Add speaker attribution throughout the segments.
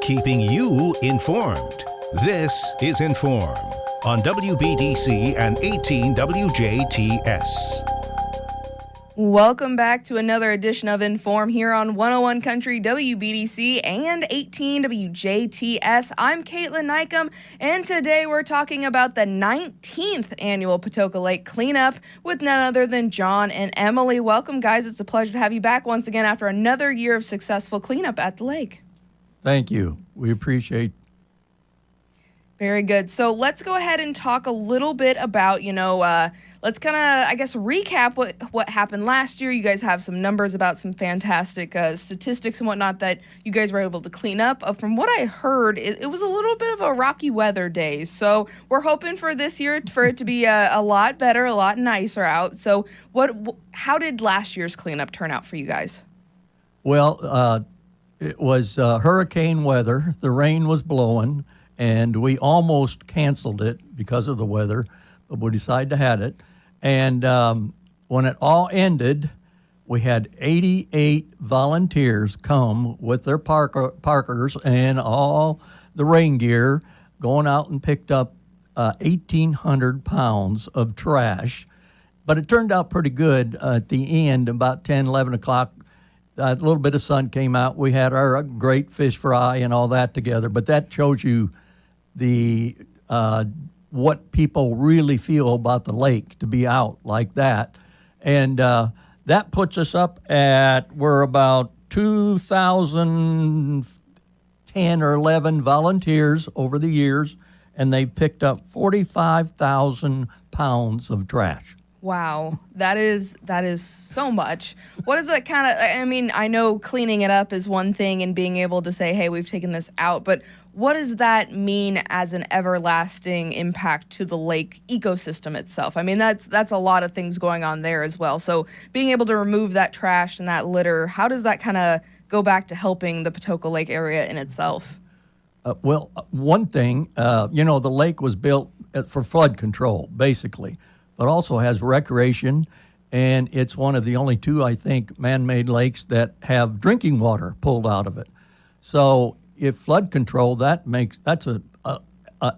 Speaker 1: Keeping you informed. This is In.form on WBDC and 18 WJTS.
Speaker 2: Welcome back to another edition of In.form here on 101 Country WBDC and 18 WJTS. I'm Kaitlyn Neukam, and today we're talking about the 19th Annual Patoka Lake Cleanup with none other than John and Emily. Welcome, guys. It's a pleasure to have you back once again after another year of successful cleanup at the lake.
Speaker 3: Thank you. We appreciate.
Speaker 2: Very good. So let's go ahead and talk a little bit about, let's kind of, recap what happened last year. You guys have some numbers about some fantastic statistics and whatnot that you guys were able to clean up. From what I heard, it was a little bit of a rocky weather day. So we're hoping for this year for it to be a lot better, a lot nicer out. So how did last year's cleanup turn out for you guys?
Speaker 3: Well, it was hurricane weather. The rain was blowing, and we almost canceled it because of the weather, but we decided to have it. And when it all ended, we had 88 volunteers come with their parkers and all the rain gear, going out and picked up 1,800 pounds of trash. But it turned out pretty good at the end, about 10, 11 o'clock. A little bit of sun came out. We had our great fish fry and all that together. But that shows you the what people really feel about the lake to be out like that. And that puts us up at, we're about 2,010 or 11 volunteers over the years, and they picked up 45,000 pounds of trash.
Speaker 2: Wow, that is so much. What is that kind of, I know cleaning it up is one thing and being able to say, hey, we've taken this out, but what does that mean as an everlasting impact to the lake ecosystem itself? I mean, that's a lot of things going on there as well. So being able to remove that trash and that litter, how does that kind of go back to helping the Patoka Lake area in itself?
Speaker 3: One thing, the lake was built for flood control, basically, but also has recreation, and it's one of the only two, I think, man-made lakes that have drinking water pulled out of it. So if flood control, that's a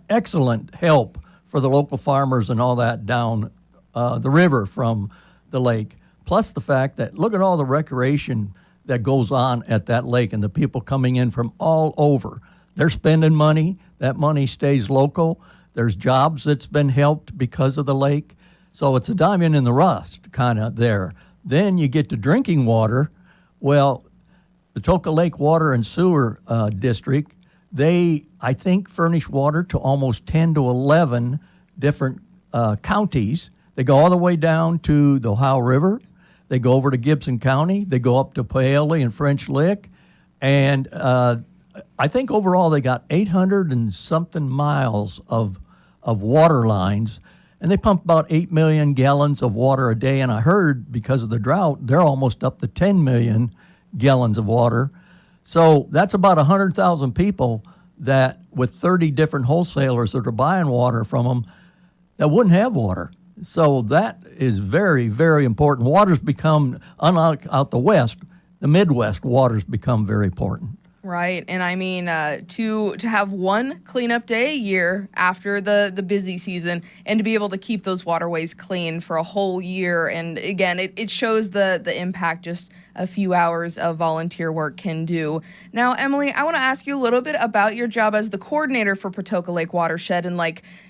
Speaker 3: excellent help for the local farmers and all that down the river from the lake. Plus the fact that look at all the recreation that goes on at that lake and the people coming in from all over. They're spending money. That money stays local. There's jobs that's been helped because of the lake. So it's a diamond in the rust kind of there. Then you get to drinking water. Well, the Patoka Lake Water and Sewer District, they, I think, furnish water to almost 10 to 11 different counties. They go all the way down to the Ohio River. They go over to Gibson County. They go up to Paoli and French Lick. And I think overall they got 800 and something miles of water lines. And they pump about 8 million gallons of water a day. And I heard because of the drought, they're almost up to 10 million gallons of water. So that's about 100,000 people that, with 30 different wholesalers that are buying water from them, that wouldn't have water. So that is very, very important. Water's become, unlike out the West, the Midwest, water's become very important.
Speaker 2: Right, and I mean, to have one cleanup day a year after the busy season and to be able to keep those waterways clean for a whole year, and again, it shows the impact just a few hours of volunteer work can do. Now, Emily, I want to ask you a little bit about your job as the coordinator for Patoka Lake Watershed, and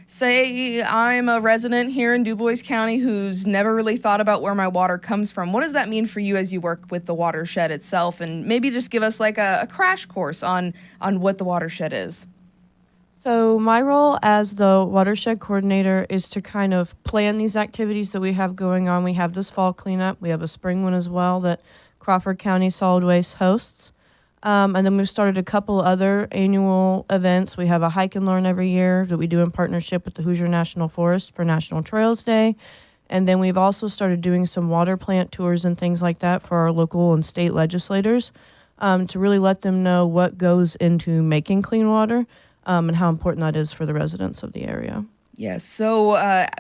Speaker 2: say I'm a resident here in Dubois County who's never really thought about where my water comes from. What does that mean for you as you work with the watershed itself? And maybe just give us a crash course on what the watershed is.
Speaker 4: So my role as the watershed coordinator is to kind of plan these activities that we have going on. We have this fall cleanup. We have a spring one as well that Crawford County Solid Waste hosts. And then we've started a couple other annual events. We have a hike and learn every year that we do in partnership with the Hoosier National Forest for National Trails Day. And then we've also started doing some water plant tours and things like that for our local and state legislators to really let them know what goes into making clean water and how important that is for the residents of the area.
Speaker 2: Yes. So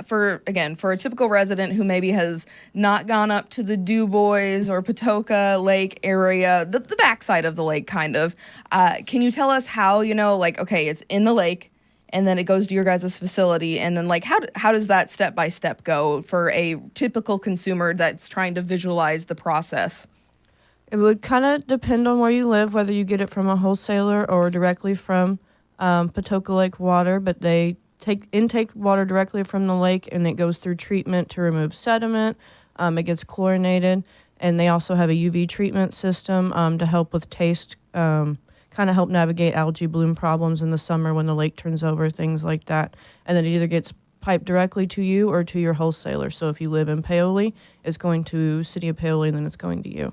Speaker 2: for a typical resident who maybe has not gone up to the DuBois or Patoka Lake area, the backside of the lake, kind of, can you tell us how, okay, it's in the lake, and then it goes to your guys' facility, and then how does that step by step go for a typical consumer that's trying to visualize the process?
Speaker 4: It would kind of depend on where you live, whether you get it from a wholesaler or directly from Patoka Lake water, but they intake water directly from the lake, and it goes through treatment to remove sediment. It gets chlorinated, and they also have a UV treatment system to help with taste, kind of help navigate algae bloom problems in the summer when the lake turns over, things like that. And then it either gets piped directly to you or to your wholesaler. So if you live in Paoli, it's going to City of Paoli, and then it's going to you.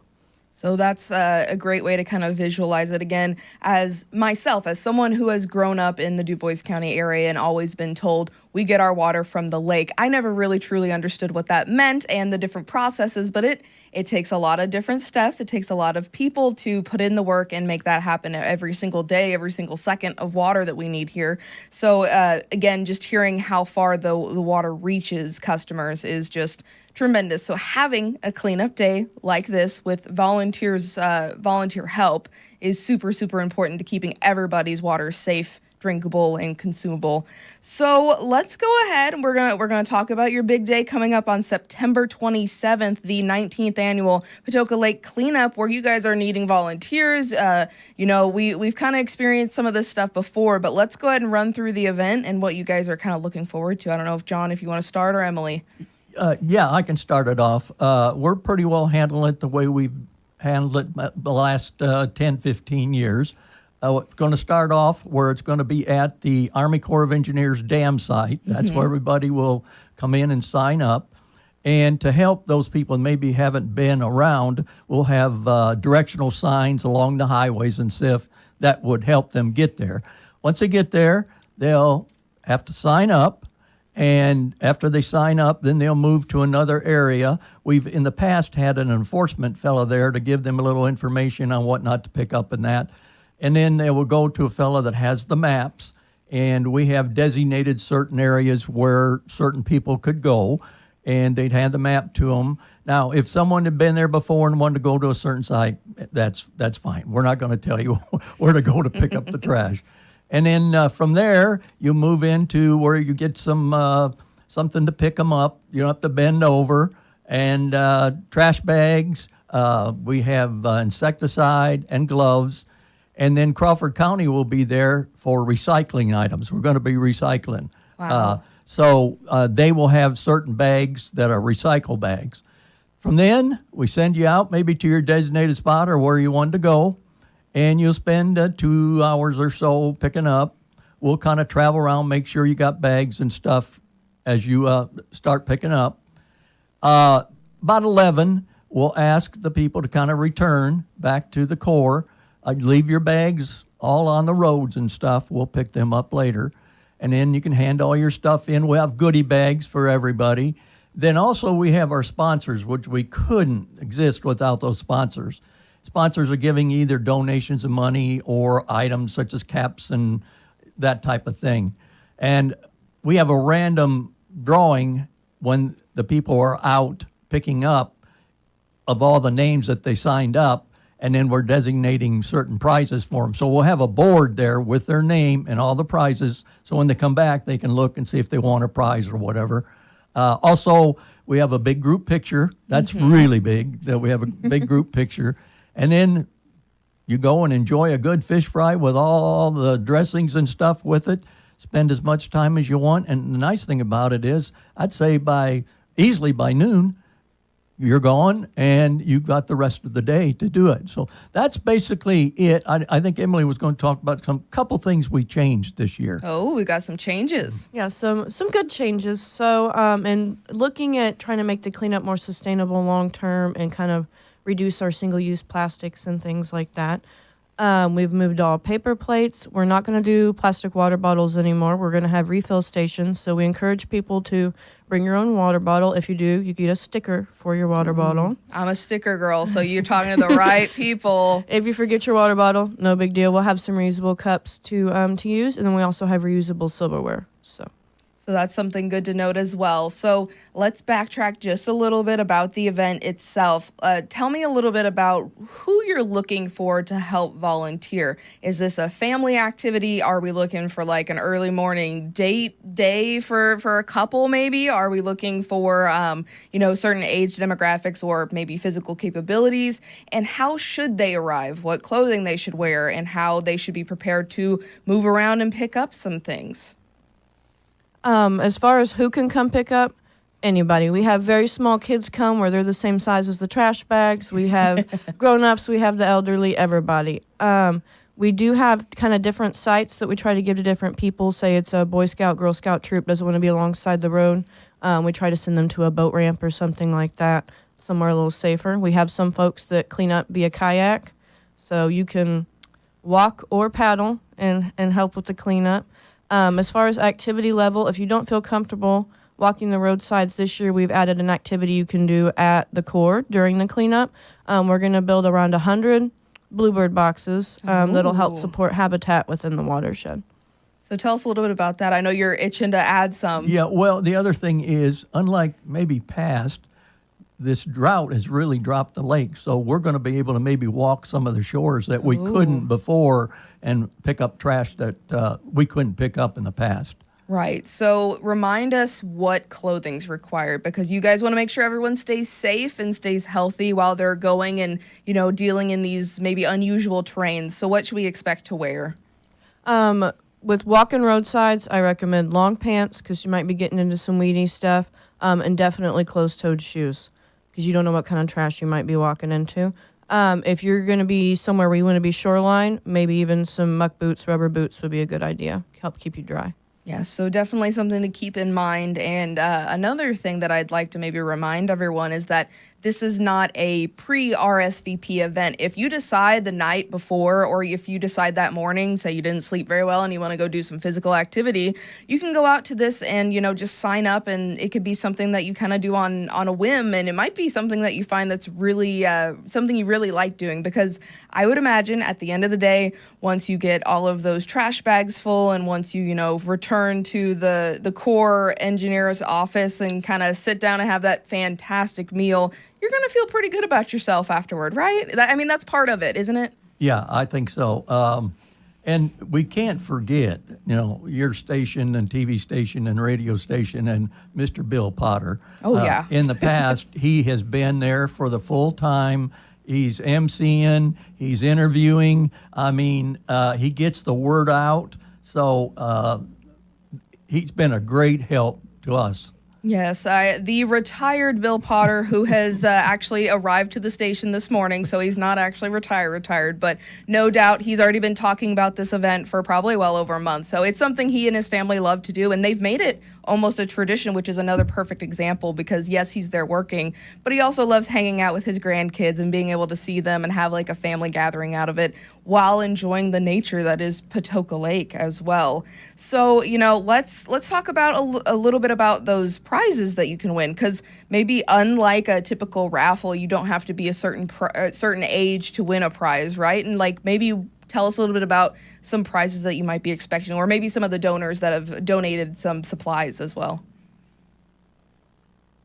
Speaker 2: So that's a great way to kind of visualize it. Again, as myself, as someone who has grown up in the DuBois County area and always been told we get our water from the lake, I never really truly understood what that meant and the different processes, but it takes a lot of different steps. It takes a lot of people to put in the work and make that happen every single day, every single second of water that we need here. So again, just hearing how far the water reaches customers is just tremendous. So having a cleanup day like this with volunteer help is super, super important to keeping everybody's water safe, drinkable, and consumable. So let's go ahead and we're gonna talk about your big day coming up on September 27th, the 19th annual Patoka Lake Cleanup, where you guys are needing volunteers. We've kind of experienced some of this stuff before, but let's go ahead and run through the event and what you guys are kind of looking forward to. I don't know if John, if you want to start, or Emily.
Speaker 3: Yeah, I can start it off. We're pretty well handling it the way we've handled it the last 10, 15 years. We're going to start off where it's going to be at the Army Corps of Engineers dam site. That's where everybody will come in and sign up. And to help those people who maybe haven't been around, we'll have directional signs along the highways and stuff that would help them get there. Once they get there, they'll have to sign up. And after they sign up, then they'll move to another area. We've, in the past, had an enforcement fellow there to give them a little information on what not to pick up in that. And then they will go to a fellow that has the maps, and we have designated certain areas where certain people could go, and they'd hand the map to them. Now, if someone had been there before and wanted to go to a certain site, that's fine. We're not going to tell you where to go to pick up the trash. And then from there, you move into where you get some something to pick them up. You don't have to bend over. And trash bags. We have insecticide and gloves. And then Crawford County will be there for recycling items. We're going to be recycling.
Speaker 2: Wow.
Speaker 3: So they will have certain bags that are recycle bags. From then, we send you out maybe to your designated spot or where you want to go. And you'll spend 2 hours or so picking up. We'll kind of travel around, make sure you got bags and stuff as you start picking up. About 11, we'll ask the people to kind of return back to the Corps. Leave your bags all on the roads and stuff. We'll pick them up later. And then you can hand all your stuff in. We'll have goodie bags for everybody. Then also we have our sponsors, which we couldn't exist without those sponsors. Sponsors are giving either donations of money or items such as caps and that type of thing. And we have a random drawing when the people are out picking up of all the names that they signed up, and then we're designating certain prizes for them. So we'll have a board there with their name and all the prizes, so when they come back, they can look and see if they want a prize or whatever. Also, we have a big group picture. That's really big, that we have a big group picture. And then you go and enjoy a good fish fry with all the dressings and stuff with it. Spend as much time as you want. And the nice thing about it is, I'd say easily by noon, you're gone and you've got the rest of the day to do it. So that's basically it. I think Emily was going to talk about some couple things we changed this year.
Speaker 2: Oh, we got some changes.
Speaker 4: Yeah, some good changes. So, and looking at trying to make the cleanup more sustainable long term and kind of reduce our single-use plastics and things like that. We've moved all paper plates. We're not going to do plastic water bottles anymore. We're going to have refill stations. So we encourage people to bring your own water bottle. If you do, you get a sticker for your water bottle.
Speaker 2: I'm a sticker girl, so you're talking to the right people.
Speaker 4: If you forget your water bottle, no big deal. We'll have some reusable cups to use, and then we also have reusable silverware. So
Speaker 2: So that's something good to note as well. So let's backtrack just a little bit about the event itself. Tell me a little bit about who you're looking for to help volunteer. Is this a family activity? Are we looking for like an early morning date day for a couple maybe? Are we looking for, certain age demographics or maybe physical capabilities? And how should they arrive? What clothing they should wear and how they should be prepared to move around and pick up some things?
Speaker 4: As far as who can come pick up, anybody. We have very small kids come where they're the same size as the trash bags. We have grown-ups, we have the elderly, everybody. We do have kind of different sites that we try to give to different people. Say it's a Boy Scout, Girl Scout troop, doesn't want to be alongside the road. We try to send them to a boat ramp or something like that, somewhere a little safer. We have some folks that clean up via kayak, so you can walk or paddle and help with the cleanup. As far as activity level, if you don't feel comfortable walking the roadsides this year, we've added an activity you can do at the Corps during the cleanup. We're going to build around 100 bluebird boxes that'll help support habitat within the watershed.
Speaker 2: So tell us a little bit about that. I know you're itching to add some.
Speaker 3: Yeah, well, the other thing is, unlike maybe past, this drought has really dropped the lake, so we're going to be able to maybe walk some of the shores that we couldn't before and pick up trash that we couldn't pick up in the past.
Speaker 2: Right. So remind us what clothing's required, because you guys want to make sure everyone stays safe and stays healthy while they're going and, dealing in these maybe unusual terrains. So what should we expect to wear?
Speaker 4: With walking roadsides, I recommend long pants because you might be getting into some weedy stuff, and definitely closed-toed shoes because you don't know what kind of trash you might be walking into. If you're going to be somewhere where you want to be shoreline, maybe even some muck boots, rubber boots would be a good idea. Help keep you dry.
Speaker 2: Yeah, so definitely something to keep in mind. And another thing that I'd like to maybe remind everyone is that this is not a pre-RSVP event. If you decide the night before, or if you decide that morning, say you didn't sleep very well and you want to go do some physical activity, you can go out to this and, just sign up, and it could be something that you kind of do on a whim, and it might be something that you find that's really something you really like doing, because I would imagine at the end of the day, once you get all of those trash bags full and once you, return to the Corps engineer's office and kind of sit down and have that fantastic meal, you're going to feel pretty good about yourself afterward, right? That's part of it, isn't it?
Speaker 3: Yeah, I think so. And we can't forget, your station and TV station and radio station and Mr. Bill Potter.
Speaker 2: Oh, yeah.
Speaker 3: In the past, he has been there for the full time. He's emceeing, he's interviewing. He gets the word out. So he's been a great help to us.
Speaker 2: Yes, the retired Bill Potter, who has actually arrived to the station this morning, so he's not actually retired, but no doubt he's already been talking about this event for probably well over a month. So it's something he and his family love to do, and they've made it almost a tradition, which is another perfect example, because yes, he's there working, but he also loves hanging out with his grandkids and being able to see them and have like a family gathering out of it while enjoying the nature that is Patoka Lake as well. So, let's talk about a little bit about those prizes that you can win, because maybe unlike a typical raffle, you don't have to be a certain age to win a prize, right? And maybe tell us a little bit about some prizes that you might be expecting, or maybe some of the donors that have donated some supplies as well.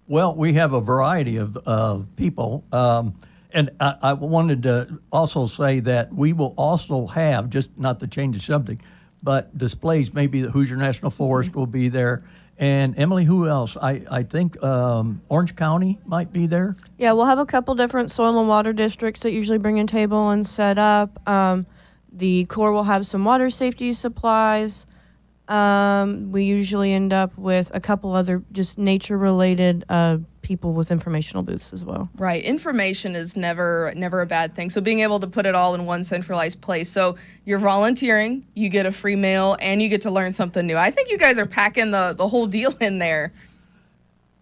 Speaker 3: Well, we have a variety of people. And I wanted to also say that we will also have, just not to change the subject, but displays. Maybe the Hoosier National Forest will be there. And Emily, who else? I think Orange County might be there.
Speaker 4: Yeah, we'll have a couple different soil and water districts that usually bring a table and set up. The Corps will have some water safety supplies. We usually end up with a couple other just nature-related people with informational booths as well.
Speaker 2: Right. Information is never a bad thing. So being able to put it all in one centralized place. So you're volunteering, you get a free meal, and you get to learn something new. I think you guys are packing the whole deal in there.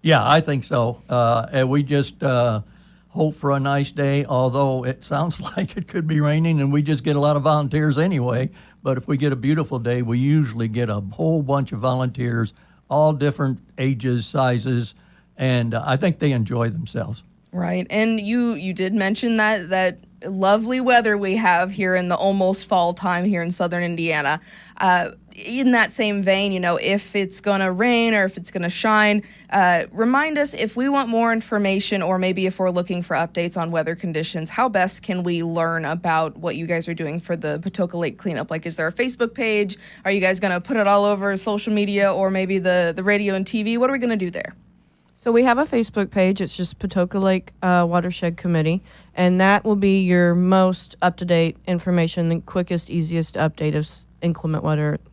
Speaker 3: Yeah, I think so. And we just hope for a nice day, although it sounds like it could be raining, and we just get a lot of volunteers anyway. But if we get a beautiful day, we usually get a whole bunch of volunteers, all different ages, sizes, and I think they enjoy themselves.
Speaker 2: Right. And you did mention that lovely weather we have here in the almost fall time here in southern Indiana. in that same vein, if it's going to rain or if it's going to shine, remind us if we want more information or maybe if we're looking for updates on weather conditions, how best can we learn about what you guys are doing for the Patoka Lake cleanup? Like, is there a Facebook page? Are you guys going to put it all over social media or maybe the radio and TV? What are we going to do there?
Speaker 4: So we have a Facebook page. It's just Patoka Lake Watershed Committee, and that will be your most up-to-date information, the quickest, easiest update of inclement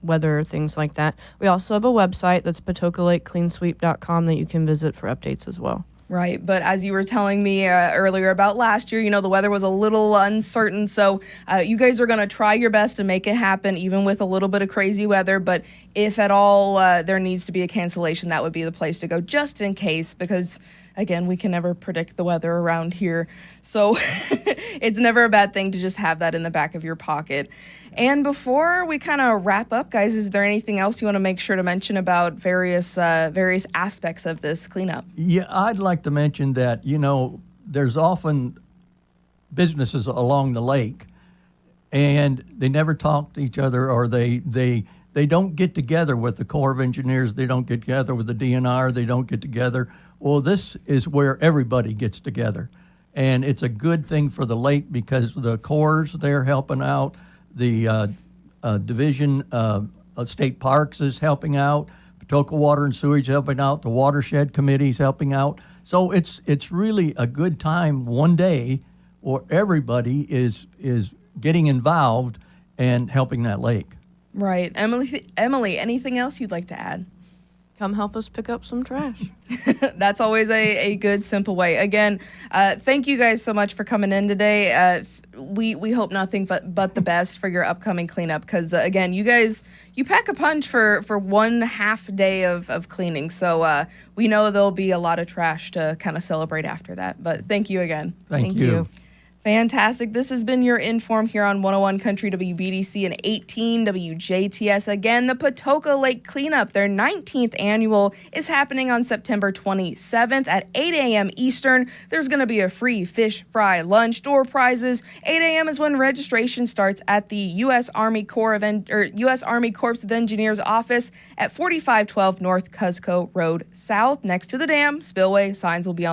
Speaker 4: weather, things like that. We also have a website that's PatokaLakeCleanSweep.com that you can visit for updates as well.
Speaker 2: Right, but as you were telling me earlier about last year, the weather was a little uncertain, so you guys are going to try your best to make it happen, even with a little bit of crazy weather, but if at all there needs to be a cancellation, that would be the place to go, just in case, because, again, we can never predict the weather around here, so it's never a bad thing to just have that in the back of your pocket. And before we kind of wrap up, guys, is there anything else you want to make sure to mention about various aspects of this cleanup?
Speaker 3: Yeah, I'd like to mention that, there's often businesses along the lake, and they never talk to each other, or they don't get together with the Corps of Engineers, they don't get together with the DNR, they don't get together. Well, this is where everybody gets together, and it's a good thing for the lake because the Corps there helping out, the Division of State Parks is helping out, Patoka Water and Sewage helping out, the Watershed Committee is helping out. So it's really a good time one day where everybody is getting involved and helping that lake.
Speaker 2: Right. Emily, anything else you'd like to add?
Speaker 4: Come help us pick up some trash.
Speaker 2: That's always a good, simple way. Again, thank you guys so much for coming in today. We hope nothing but the best for your upcoming cleanup because, again, you guys, you pack a punch for one half day of cleaning. So we know there'll be a lot of trash to kind of celebrate after that. But thank you again.
Speaker 3: Thank you.
Speaker 2: Fantastic. This has been your In.form here on 101 Country WBDC and 18 WJTS. Again, the Patoka Lake Cleanup, their 19th annual, is happening on September 27th at 8 a.m. Eastern. There's going to be a free fish fry lunch, door prizes. 8 a.m. is when registration starts at the U.S. Army Corps of Engineers office at 4512 North Cuzco Road South, next to the dam. Spillway signs will be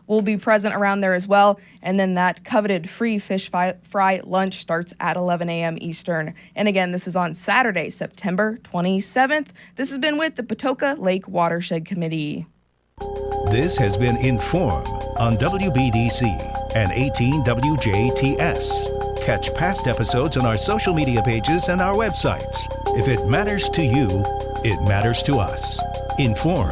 Speaker 2: will be present around there as well. And then that coveted free fish fry lunch starts at 11 a.m. Eastern. And again, this is on Saturday, September 27th. This has been with the Patoka Lake Watershed Committee.
Speaker 1: This has been In.form on WBDC and 18 WJTS. Catch past episodes on our social media pages and our websites. If it matters to you, it matters to us. In.form.